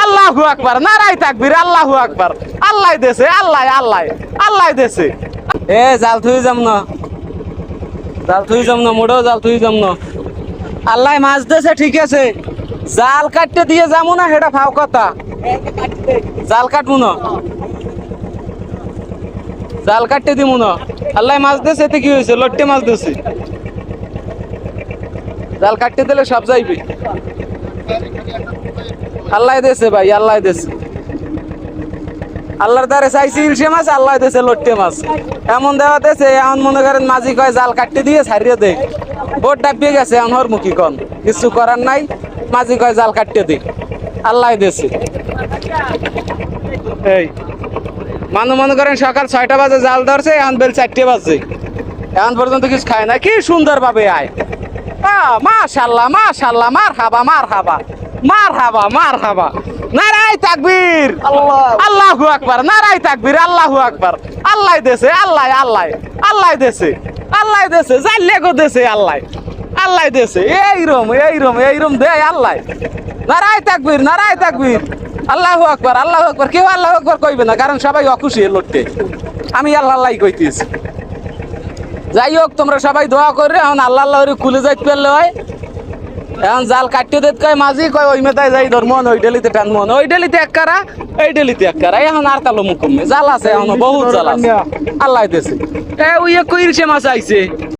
আল্লাহু আকবার, নারাই তাকবীর, আল্লাহু আকবার। আল্লাহ দেশে, আল্লাহ আল্লাহ আল্লাহ দেশে। এ জাল থুই যাম না, জাল থুই যাম না, মোড়েও জাল থুই যাম না। আল্লাহ মাছ দেশে, ঠিক আছে, জাল কাটতে দিয়ে যাবো না, সেটা ফাও কথা। জাল কাটবো না, জাল কাটতে দিব না। আল্লাহ মাছ দেশে, এতে কি হয়েছে? লট্টে মাছ দেশে, জাল কাটতে দিলে সব যাইবে। আল্লাহ দেশে ভাই, আল্লাহ দেশে। আল্লাহর দ্বারে চাইছি ইলশে মাছ, আল্লাহ দেশে লট্টে মাছ। এমন দেওয়া দেশে, এমন মনে করেন মাঝি কয় জাল কাটতে দিয়ে ছাড়িয়ে দে। বোট ডাবিয়ে গেছে, এখন হর মুখী কন, কিছু করার নাই। মাঝি কয় জাল কাটতে দে, আল্লাহ দেশে। এই মানুষ মনে করেন সকাল 6টা বাজে জাল ধরছে, এখন বেল 4টে বাজে, এখন পর্যন্ত কিছু খায় না। কি সুন্দর ভাবে আয়, মাশাআল্লাহ মাশাআল্লাহ, মার হাবা মার হাবা মার হাবা মার হাবা। নারাই তাকবীর, আল্লাহু আকবার, নারাই তাকবীর, আল্লাহু আকবার। আল্লাহ দেশে, আল্লাহ আল্লাহ আল্লাহ দেশে, আল্লাহ দেশে, জাল্লে গো দেশে, আল্লাহ আল্লাহ দেশে। এইরম এইরম এইরম দে আল্লাহ। নারাই তাকবীর, নারাই তাকবীর, আল্লাহু আকবার, আল্লাহু আকবার। কেউ আল্লাহু আকবার কইবে না, কারণ সবাই অখুশি লড়তে। আমি আল্লাহ আল্লাহ কইতেছি। যাই হোক, তোমরা সবাই দোয়া করে এখন আল্লাহ আল্লাহ খুলে যাইতে পারলে হয়। এখন জাল কাটতে দিতে কয় মাঝি, কয় ওই মেতায় যাই ধর মন, ওই ডেলিতে টান মন, ওই ডেলিতে এক কারা, এই ডেলিতে এক কারা। এখন আর কালো মুকুমে জাল আছে, এখন বহুত জাল আছে, আল্লাহ দেশে। ওই ইলশে মাছ আইছে।